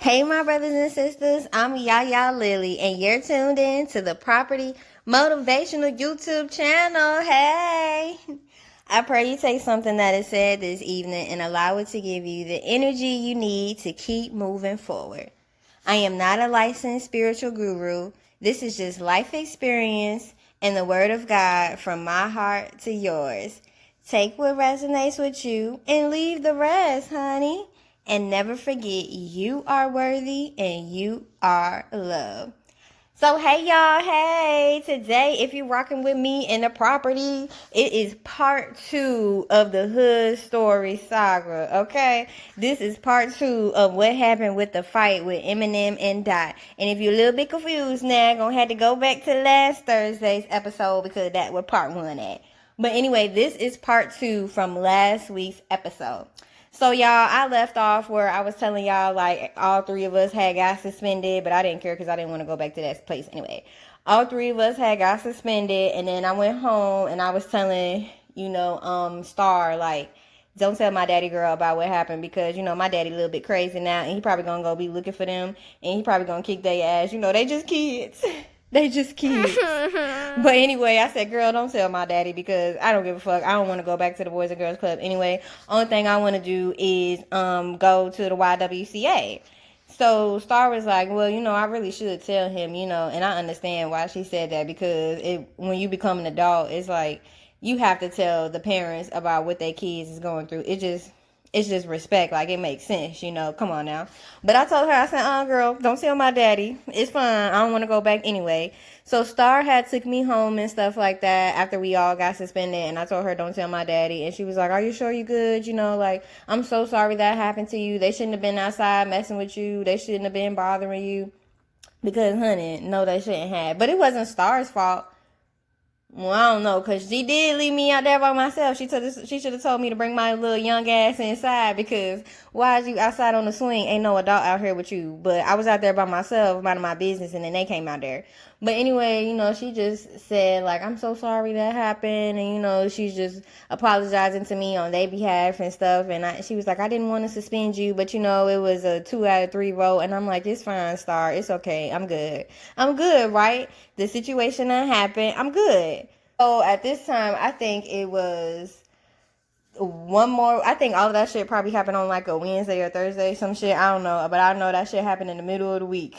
Hey, my brothers and sisters, I'm Yaya Lilly, and you're tuned in to the Property Motivational YouTube channel. Hey! I pray you take something that is said this evening and allow it to give you the energy you need to keep moving forward. I am not a licensed spiritual guru. This is just life experience and the Word of God from my heart to yours. Take what resonates with you and leave the rest, honey. And never forget, you are worthy and you are loved. So, hey, y'all. Hey, today, if you're rocking with me in the property, it is part 2 of the Hood Story Saga, okay? This is part 2 of what happened with the fight with Eminem and Dot. And if you're a little bit confused now, I'm going to have to go back to last Thursday's episode because that was part 1 at. But anyway, this is part 2 from last week's episode. So, y'all, I left off where I was telling y'all, like, all 3 of us had got suspended, but I didn't care because I didn't want to go back to that place anyway. All 3 of us had got suspended, and then I went home, and I was telling, Star, like, don't tell my daddy girl about what happened because, my daddy a little bit crazy now, and he probably gonna go be looking for them, and he probably gonna kick their ass. They just kids. They just kids. But anyway, I said, girl, don't tell my daddy because I don't give a fuck. I don't want to go back to the Boys and Girls Club. Anyway, only thing I want to do is go to the YWCA. So Star was like, well, I really should tell him, and I understand why she said that because when you become an adult, it's like you have to tell the parents about what their kids is going through. It's just respect. Like, it makes sense, Come on now. But I told her, I said, girl, don't tell my daddy. It's fine. I don't want to go back anyway. So Star had took me home and stuff like that after we all got suspended. And I told her, don't tell my daddy. And she was like, are you sure you good? Like, I'm so sorry that happened to you. They shouldn't have been outside messing with you. They shouldn't have been bothering you. Because, honey, no, they shouldn't have. But it wasn't Star's fault. Well, I don't know, because she did leave me out there by myself. She should have told me to bring my little young ass inside because why is you outside on the swing? Ain't no adult out here with you. But I was out there by myself, minding my business, and then they came out there. But anyway, she just said, like, I'm so sorry that happened. And, she's just apologizing to me on their behalf and stuff. And she was like, I didn't want to suspend you, but, it was a 2 out of 3 vote. And I'm like, it's fine, Star. It's okay. I'm good. I'm good, right? The situation that happened, I'm good. So at this time, I think it was one more. I think all of that shit probably happened on like a Wednesday or Thursday, some shit. I don't know. But I know that shit happened in the middle of the week.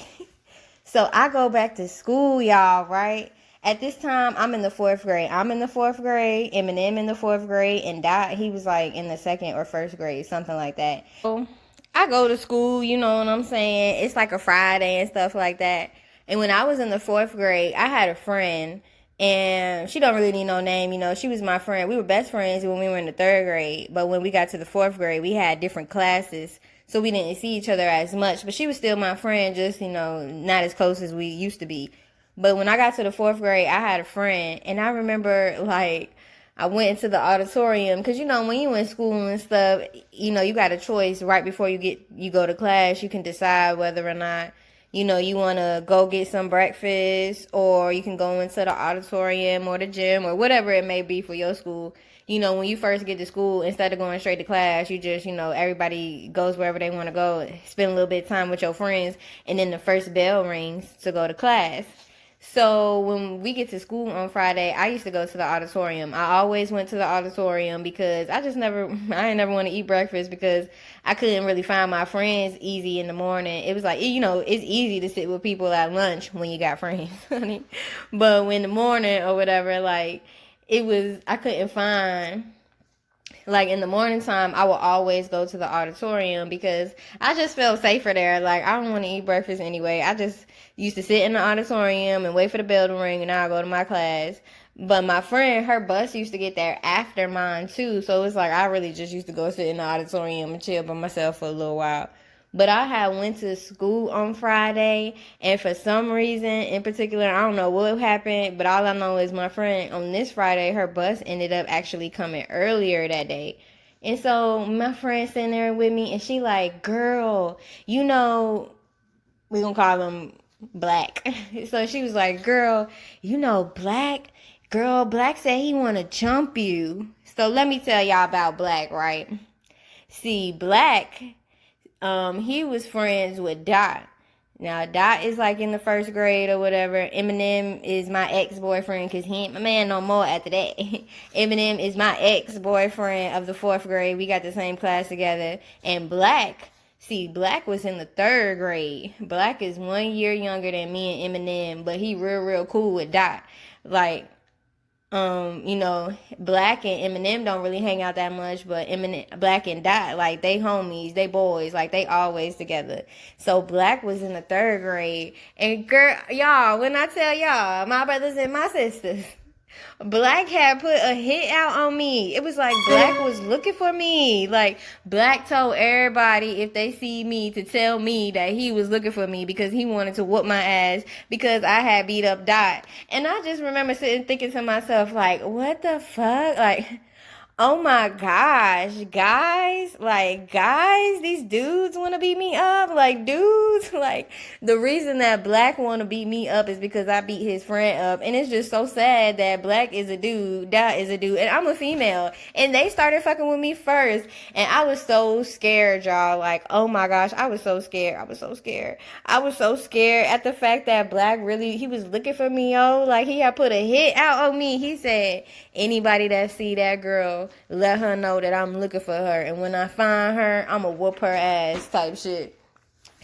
So I go back to school, y'all, right? At this time, I'm in the 4th grade. I'm in the 4th grade. Eminem in the 4th grade. And Dot, he was like in the 2nd or 1st grade, something like that. So I go to school, you know what I'm saying? It's like a Friday and stuff like that. And when I was in the 4th grade, I had a friend, and she don't really need no name, she was my friend. We were best friends when we were in the 3rd grade, but when we got to the 4th grade, we had different classes, so we didn't see each other as much, but she was still my friend, just, not as close as we used to be. But when I got to the 4th grade, I had a friend, and I remember, like, I went into the auditorium, because, when you in school and stuff, you got a choice right before you go to class. You can decide whether or not you want to go get some breakfast, or you can go into the auditorium or the gym or whatever it may be for your school. When you first get to school, instead of going straight to class, you just, everybody goes wherever they want to go, spend a little bit of time with your friends, and then the first bell rings to go to class. So when we get to school on Friday, I used to go to the auditorium. I always went to the auditorium because I ain't never want to eat breakfast because I couldn't really find my friends easy in the morning. It was like, it's easy to sit with people at lunch when you got friends, honey. But when the morning or whatever, like, I couldn't find. Like, in the morning time, I would always go to the auditorium because I just felt safer there. Like, I don't want to eat breakfast anyway. I just used to sit in the auditorium and wait for the bell to ring, and I'll go to my class. But my friend, her bus used to get there after mine, too. So it's like I really just used to go sit in the auditorium and chill by myself for a little while. But I had went to school on Friday, and for some reason in particular, I don't know what happened, but all I know is my friend on this Friday, her bus ended up actually coming earlier that day. And so my friend sitting there with me, and she like, girl, we gonna call him Black. So she was like, girl, Black? Girl, Black said he wanna jump you. So let me tell y'all about Black, right? See, Black... he was friends with Dot. Now, Dot is like in the first grade or whatever. Eminem is my ex-boyfriend because he ain't my man no more after that. Eminem is my ex-boyfriend of the fourth grade. We got the same class together. And Black, see, Black was in the third grade. Black is 1 year younger than me and Eminem, but he real cool with Dot. Like, Black and Eminem don't really hang out that much, but Eminem, Black and Dot, like, they homies, they boys, like, they always together. So Black was in the third grade, and girl, y'all, when I tell y'all, my brothers and my sisters, Black had put a hit out on me. It was like Black was looking for me. Like, Black told everybody if they see me to tell me that he was looking for me because he wanted to whoop my ass because I had beat up Dot. And I just remember sitting thinking to myself, like, what the fuck? Like, oh my gosh, guys, these dudes want to beat me up, like, dudes, like, the reason that Black want to beat me up is because I beat his friend up, and it's just so sad that Black is a dude, Dot is a dude, and I'm a female, and they started fucking with me first, and I was so scared, y'all, like, oh my gosh, I was so scared at the fact that Black really, he was looking for me, yo, like, he had put a hit out on me. He said, anybody that see that girl, let her know that I'm looking for her, and when I find her, I'ma whoop her ass type shit.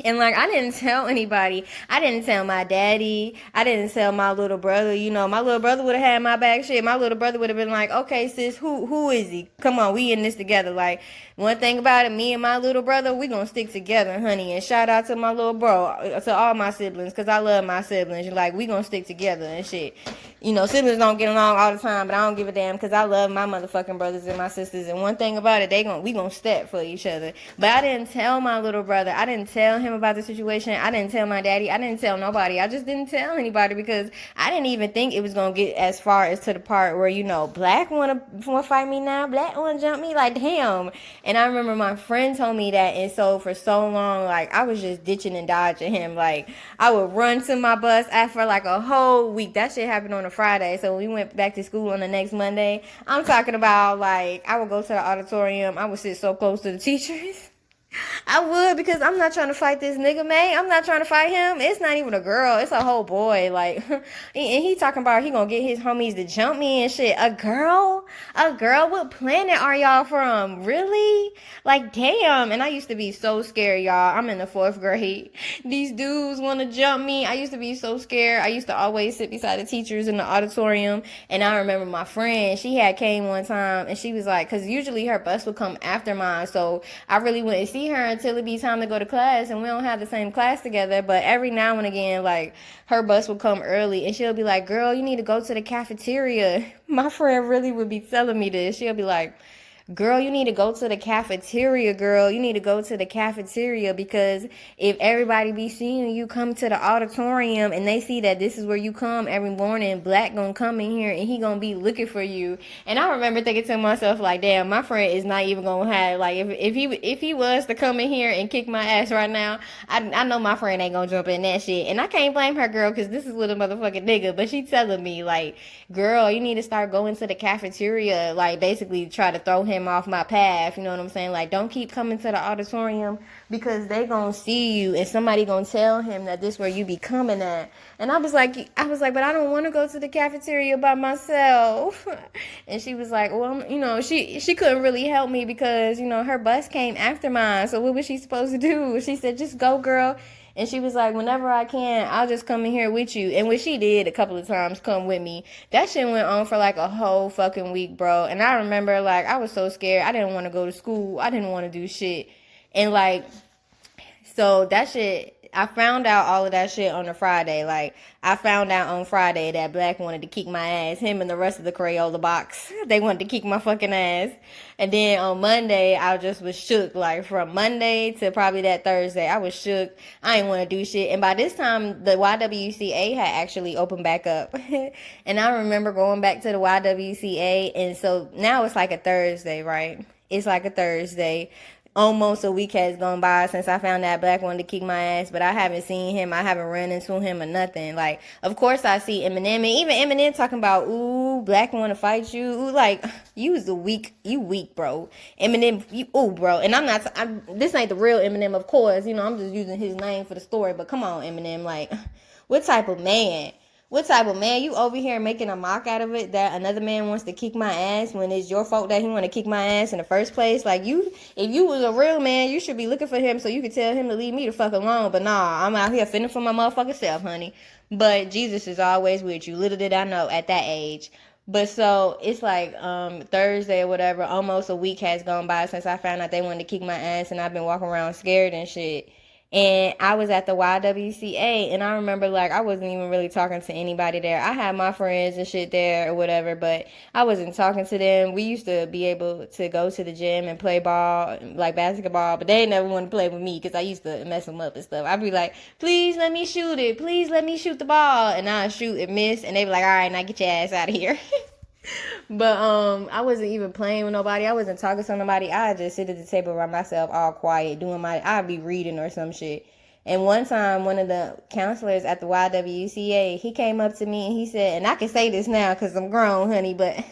And, like, I didn't tell anybody. I didn't tell my daddy. I didn't tell my little brother. You know, my little brother would have had my back shit. My little brother would have been like, okay, sis, who is he? Come on, we in this together. Like, one thing about it, me and my little brother, we gonna stick together, honey. And shout out to my little bro, to all my siblings, because I love my siblings. Like, we gonna stick together and shit. You know, siblings don't get along all the time, but I don't give a damn because I love my motherfucking brothers and my sisters. And one thing about it, we gonna step for each other. But I didn't tell my little brother. I didn't tell him about the situation. I didn't tell my daddy. I didn't tell nobody. I just didn't tell anybody because I didn't even think it was gonna get as far as to the part where, you know, Black wanna fight me now. Black wanna jump me. Like, damn. And I remember my friend told me that, and so for so long, like, I was just ditching and dodging him. Like, I would run to my bus after like a whole week. That shit happened on a Friday, so we went back to school on the next Monday. I'm talking about, like, I would go to the auditorium. I would sit so close to the teachers. I would, because I'm not trying to fight this nigga, man. I'm not trying to fight him. It's not even a girl. It's a whole boy. Like, and he talking about he gonna get his homies to jump me and shit. A girl? What planet are y'all from? Really? Like, damn. And I used to be so scared, y'all. I'm in the fourth grade. These dudes want to jump me. I used to be so scared. I used to always sit beside the teachers in the auditorium. And I remember my friend, she had came one time, and she was like, because usually her bus would come after mine, so I really wouldn't see her until it be time to go to class, and we don't have the same class together. But every now and again, like, her bus would come early, and she'll be like, girl, you need to go to the cafeteria. My friend really would be telling me this. She'll be like, girl, you need to go to the cafeteria, girl. You need to go to the cafeteria, because if everybody be seeing you come to the auditorium and they see that this is where you come every morning, Black gonna come in here and he gonna be looking for you. And I remember thinking to myself, like, damn, my friend is not even gonna have, like, if he was to come in here and kick my ass right now, I know my friend ain't gonna jump in that shit. And I can't blame her, girl, because this is little motherfucking nigga. But she telling me, like, girl, you need to start going to the cafeteria, like, basically try to throw him off my path, you know what I'm saying? Like, don't keep coming to the auditorium, because they gonna see you and somebody gonna tell him that this where you be coming at. And I was like, but I don't want to go to the cafeteria by myself. And she was like, well, you know, she couldn't really help me because, you know, her bus came after mine. So what was she supposed to do? She said, just go, girl. And she was like, whenever I can, I'll just come in here with you. And what she did a couple of times, come with me. That shit went on for like a whole fucking week, bro. And I remember, like, I was so scared. I didn't want to go to school. I didn't want to do shit. And, like, so that shit, I found out all of that shit on a Friday. Like, I found out on Friday that Black wanted to kick my ass. Him and the rest of the Crayola box. They wanted to kick my fucking ass. And then on Monday, I just was shook. Like, from Monday to probably that Thursday, I was shook. I didn't want to do shit. And by this time, the YWCA had actually opened back up. And I remember going back to the YWCA. And so now it's like a Thursday, right? It's like a Thursday. almost a week has gone by since I found that black one to kick my ass, but I haven't seen him. I haven't run into him or nothing. Like, of course I see Eminem, and even Eminem talking about, ooh, black one to fight you. Ooh, like, you weak, bro. Eminem, ooh, bro. And this ain't the real Eminem, of course. You know, I'm just using his name for the story, but come on, Eminem. Like, what type of man? What type of man you over here making a mock out of it that another man wants to kick my ass when it's your fault that he want to kick my ass in the first place? Like, if you was a real man, you should be looking for him so you could tell him to leave me the fuck alone. But nah, I'm out here fending for my motherfucking self, honey. But Jesus is always with you. Little did I know at that age. But so it's like Thursday or whatever, almost a week has gone by since I found out they wanted to kick my ass, and I've been walking around scared and shit. And I was at the YWCA, and I remember, like, I wasn't even really talking to anybody there. I had my friends and shit there or whatever, but I wasn't talking to them. We used to be able to go to the gym and play ball, like basketball, but they never wanted to play with me because I used to mess them up and stuff. I'd be like, please let me shoot it. Please let me shoot the ball. And I'd shoot and miss, and they'd be like, all right, now get your ass out of here. But I wasn't even playing with nobody. I wasn't talking to nobody. I'd just sit at the table by myself, all quiet, I'd be reading or some shit. And one time, one of the counselors at the YWCA, he came up to me and he said, and I can say this now because I'm grown, honey, but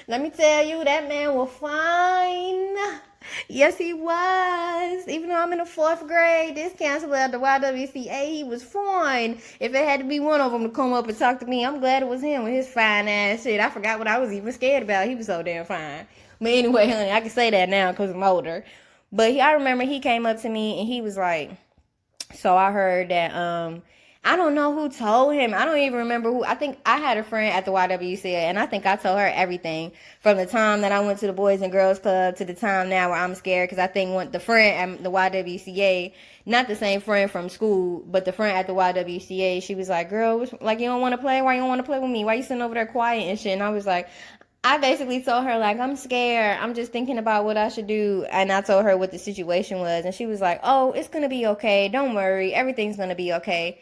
let me tell you, that man was fine. Yes, he was. Even though I'm in the 4th grade, this counselor at the YWCA, he was fine. If it had to be one of them to come up and talk to me, I'm glad it was him with his fine ass shit. I forgot what I was even scared about. He was so damn fine. But anyway, honey, I can say that now because I'm older. But I remember he came up to me and he was like, so I heard that I don't know who told him. I don't even remember who. I think I had a friend at the YWCA, and I think I told her everything from the time that I went to the Boys and Girls Club to the time now where I'm scared, because I think the friend at the YWCA, not the same friend from school, but the friend at the YWCA, she was like, girl, like, you don't want to play? Why you don't want to play with me? Why you sitting over there quiet and shit? And I was like, I basically told her, like, I'm scared. I'm just thinking about what I should do. And I told her what the situation was. And she was like, oh, it's going to be okay. Don't worry. Everything's going to be okay.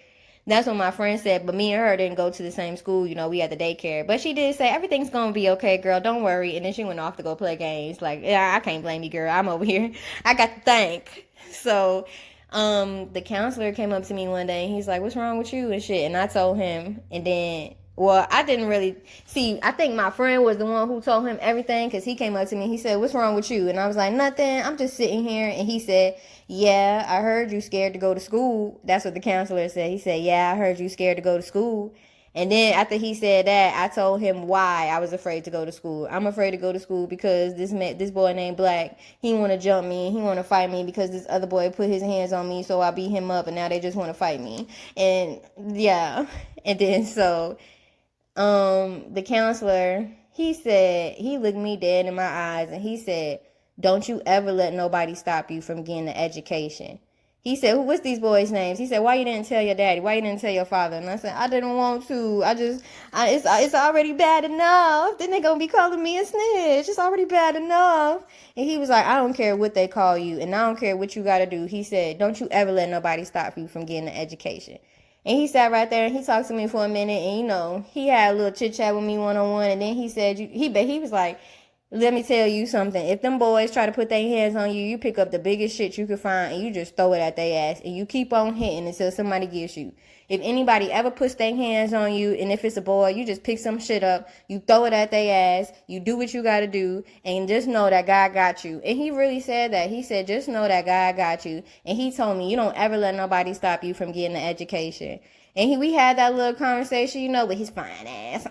That's what my friend said. But me and her didn't go to the same school. You know, we had the daycare. But she did say, everything's going to be okay, girl. Don't worry. And then she went off to go play games. Like, yeah, I can't blame you, girl. I'm over here. I got to think. So the counselor came up to me one day and he's like, what's wrong with you and shit? And I told him. And then, well, I didn't really see. I think my friend was the one who told him everything, because he came up to me. He said, what's wrong with you? And I was like, nothing. I'm just sitting here. And he said, yeah, I heard you scared to go to school. That's what the counselor said. He said, yeah, I heard you scared to go to school. And then after he said that, I told him why I was afraid to go to school. I'm afraid to go to school because this boy named Black, he want to jump me. He want to fight me because this other boy put his hands on me, so I beat him up, and now they just want to fight me. And yeah, and then so the counselor, he said, he looked me dead in my eyes and he said, don't you ever let nobody stop you from getting an education. He said, what's these boys' names? He said, why you didn't tell your daddy? Why you didn't tell your father? And I said, I didn't want to. It's already bad enough. Then they gonna be calling me a snitch. It's already bad enough. And he was like, I don't care what they call you, and I don't care what you gotta do. He said, don't you ever let nobody stop you from getting an education. And he sat right there and he talked to me for a minute, and you know, he had a little chit chat with me one-on-one, and then he said, he was like, let me tell you something. If them boys try to put their hands on you, you pick up the biggest shit you can find and you just throw it at their ass, and you keep on hitting until somebody gets you. If anybody ever puts their hands on you, and if it's a boy, you just pick some shit up, you throw it at their ass, you do what you gotta do, and just know that God got you. And he really said that. He said, just know that God got you. And he told me, you don't ever let nobody stop you from getting an education. And we had that little conversation, you know, with his fine ass.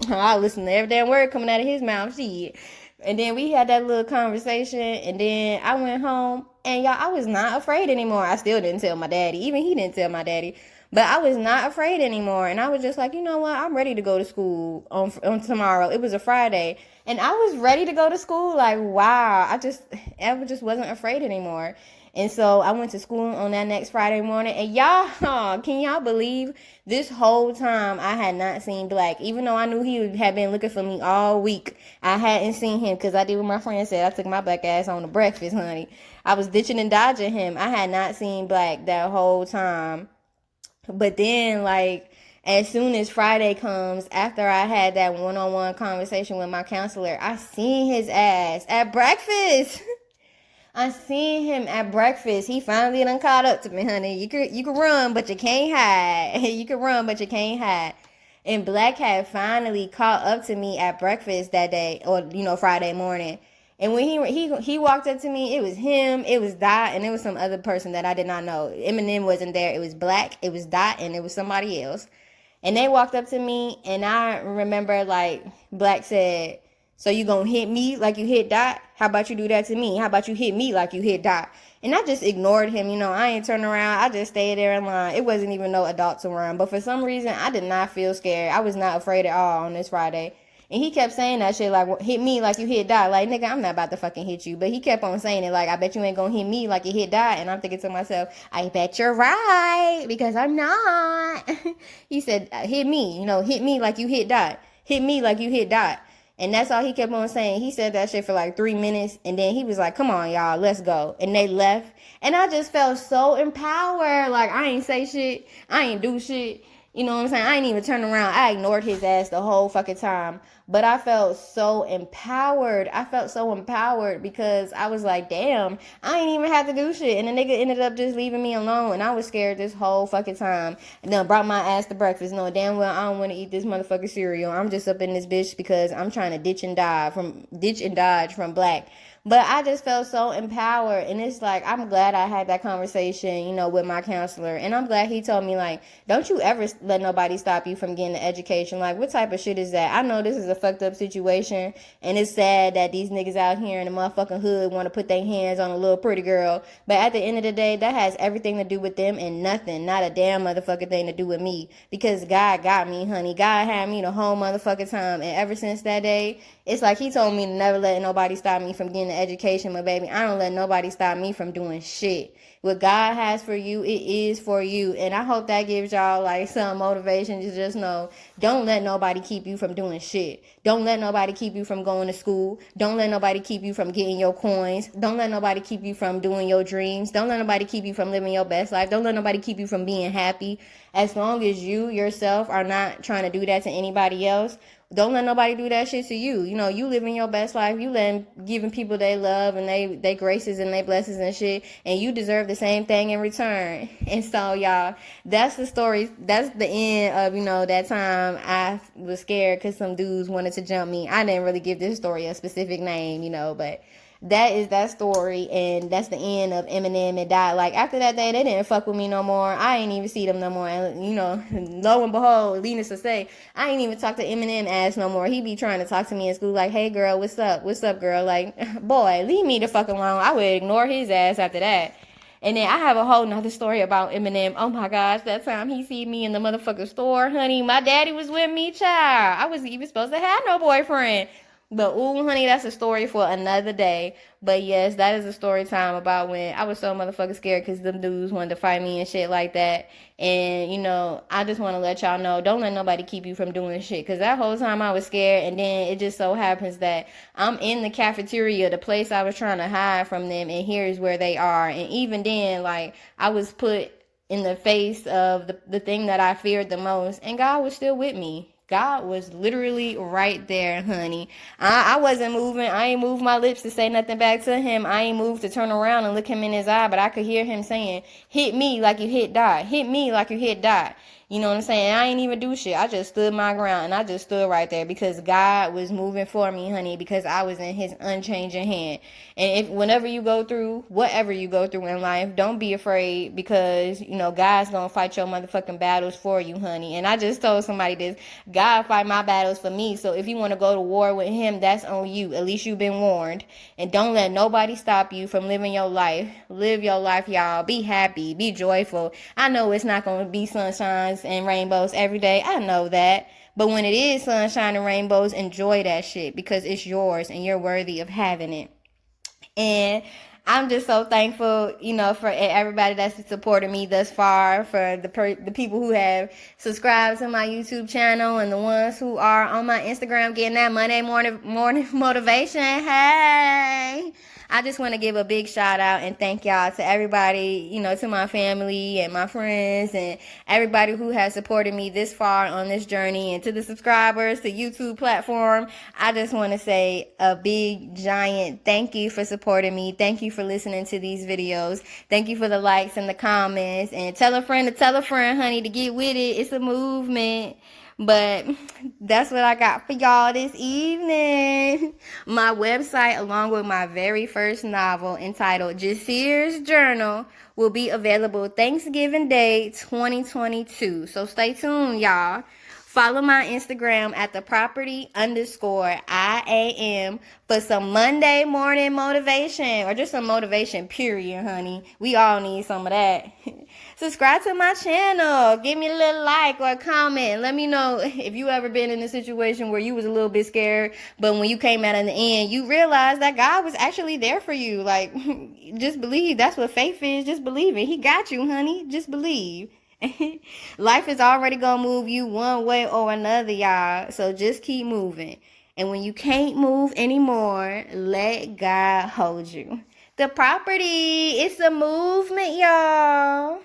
I listened to every damn word coming out of his mouth. Shit. And then we had that little conversation, and then I went home, and y'all, I was not afraid anymore. I still didn't tell my daddy. Even he didn't tell my daddy. But I was not afraid anymore. And I was just like, you know what? I'm ready to go to school on tomorrow. It was a Friday. And I was ready to go to school. Like, wow. I just wasn't afraid anymore. And so I went to school on that next Friday morning. And y'all, can y'all believe this whole time I had not seen Black? Even though I knew he had been looking for me all week, I hadn't seen him, because I did what my friend said. I took my black ass on to breakfast, honey. I was ditching and dodging him. I had not seen Black that whole time. But then, like, as soon as Friday comes, after I had that one-on-one conversation with my counselor, I seen his ass at breakfast. I seen him at breakfast. He finally done caught up to me, honey. You could run, but you can't hide. You can run, but you can't hide. And Black had finally caught up to me at breakfast that day, or Friday morning. And when he walked up to me, it was him, it was Dot, and it was some other person that I did not know. Eminem wasn't there. It was Black, it was Dot, and it was somebody else. And they walked up to me, and I remember like Black said, "So you gonna hit me like you hit Dot? How about you do that to me? How about you hit me like you hit Dot?" And I just ignored him. I ain't turning around. I just stayed there in line. It wasn't even no adults around. But for some reason, I did not feel scared. I was not afraid at all on this Friday. And he kept saying that shit like, "Hit me like you hit Dot." Like, nigga, I'm not about to fucking hit you. But he kept on saying it like, "I bet you ain't gonna hit me like you hit Dot." And I'm thinking to myself, I bet you're right, because I'm not. He said, "Hit me, hit me like you hit Dot. Hit me like you hit Dot." And that's all he kept on saying. He said that shit for like 3 minutes. And then he was like, "Come on, y'all, let's go." And they left. And I just felt so empowered. Like, I ain't say shit. I ain't do shit. You know what I'm saying? I ain't even turn around. I ignored his ass the whole fucking time. But I felt so empowered. I felt so empowered because I was like, damn, I ain't even have to do shit. And the nigga ended up just leaving me alone. And I was scared this whole fucking time. And then brought my ass to breakfast. No, damn well, I don't want to eat this motherfucking cereal. I'm just up in this bitch because I'm trying to ditch and dodge from Black. But I just felt so empowered. And it's like, I'm glad I had that conversation, with my counselor. And I'm glad he told me, like, don't you ever let nobody stop you from getting an education. Like, what type of shit is that? I know this is a fucked up situation. And it's sad that these niggas out here in the motherfucking hood want to put their hands on a little pretty girl. But at the end of the day, that has everything to do with them and nothing. Not a damn motherfucking thing to do with me. Because God got me, honey. God had me the whole motherfucking time. And ever since that day, it's like he told me to never let nobody stop me from getting an education. But baby, I don't let nobody stop me from doing shit. What God has for you, it is for you. And I hope that gives y'all like some motivation to just know, don't let nobody keep you from doing shit. Don't let nobody keep you from going to school. Don't let nobody keep you from getting your coins. Don't let nobody keep you from doing your dreams. Don't let nobody keep you from living your best life. Don't let nobody keep you from being happy. As long as you yourself are not trying to do that to anybody else, don't let nobody do that shit to you. You living your best life. You giving people they love and they graces and they blessings and shit. And you deserve the same thing in return. And so, y'all, that's the story. That's the end of, that time I was scared because some dudes wanted to jump me. I didn't really give this story a specific name, but that is that story, and that's the end of Eminem and Dot. Like, after that day, they didn't fuck with me no more. I ain't even see them no more. And, lo and behold, needless to say, I ain't even talk to Eminem ass no more. He be trying to talk to me in school like, "Hey, girl, what's up? What's up, girl?" Like, boy, leave me the fuck alone. I would ignore his ass after that. And then I have a whole nother story about Eminem. Oh my gosh, that time he see me in the motherfucking store, honey. My daddy was with me, child. I wasn't even supposed to have no boyfriend. But ooh, honey, that's a story for another day. But yes, that is a story time about when I was so motherfucking scared because them dudes wanted to fight me and shit like that. And, I just want to let y'all know, don't let nobody keep you from doing shit. Because that whole time I was scared. And then it just so happens that I'm in the cafeteria, the place I was trying to hide from them. And here's where they are. And even then, like, I was put in the face of the thing that I feared the most. And God was still with me. God was literally right there, honey. I wasn't moving. I ain't moved my lips to say nothing back to him. I ain't moved to turn around and look him in his eye, but I could hear him saying, "Hit me like you hit Dot. Hit me like you hit Dot." You know what I'm saying? I ain't even do shit. I just stood my ground, and I just stood right there because God was moving for me, honey, because I was in his unchanging hand. And whenever you go through, whatever you go through in life, don't be afraid because, God's going to fight your motherfucking battles for you, honey. And I just told somebody this, God fight my battles for me. So if you want to go to war with him, that's on you. At least you've been warned. And don't let nobody stop you from living your life. Live your life, y'all. Be happy. Be joyful. I know it's not going to be sunshines and rainbows every day. I know that. But when it is sunshine and rainbows, enjoy that shit because it's yours and you're worthy of having it. And I'm just so thankful, for everybody that's supported me thus far, for the people who have subscribed to my YouTube channel and the ones who are on my Instagram getting that Monday morning motivation. Hey, I just want to give a big shout out and thank y'all to everybody, to my family and my friends and everybody who has supported me this far on this journey, and to the subscribers to YouTube platform. I just want to say a big giant thank you for supporting me. Thank you for listening to these videos. Thank you for the likes and the comments, and tell a friend to tell a friend, honey, to get with it. It's a movement. But that's what I got for y'all this evening. My website, along with my very first novel entitled Jasir's Journal, will be available Thanksgiving Day 2022. So stay tuned, y'all. Follow my Instagram at @theproperty_IAM for some Monday morning motivation, or just some motivation, period, honey. We all need some of that. Subscribe to my channel. Give me a little like or a comment. Let me know if you ever been in a situation where you was a little bit scared, but when you came out in the end, you realized that God was actually there for you. Like, just believe. That's what faith is. Just believe it. He got you, honey. Just believe. Life is already gonna move you one way or another, y'all. So just keep moving. And when you can't move anymore, let God hold you. The property, it's a movement, y'all.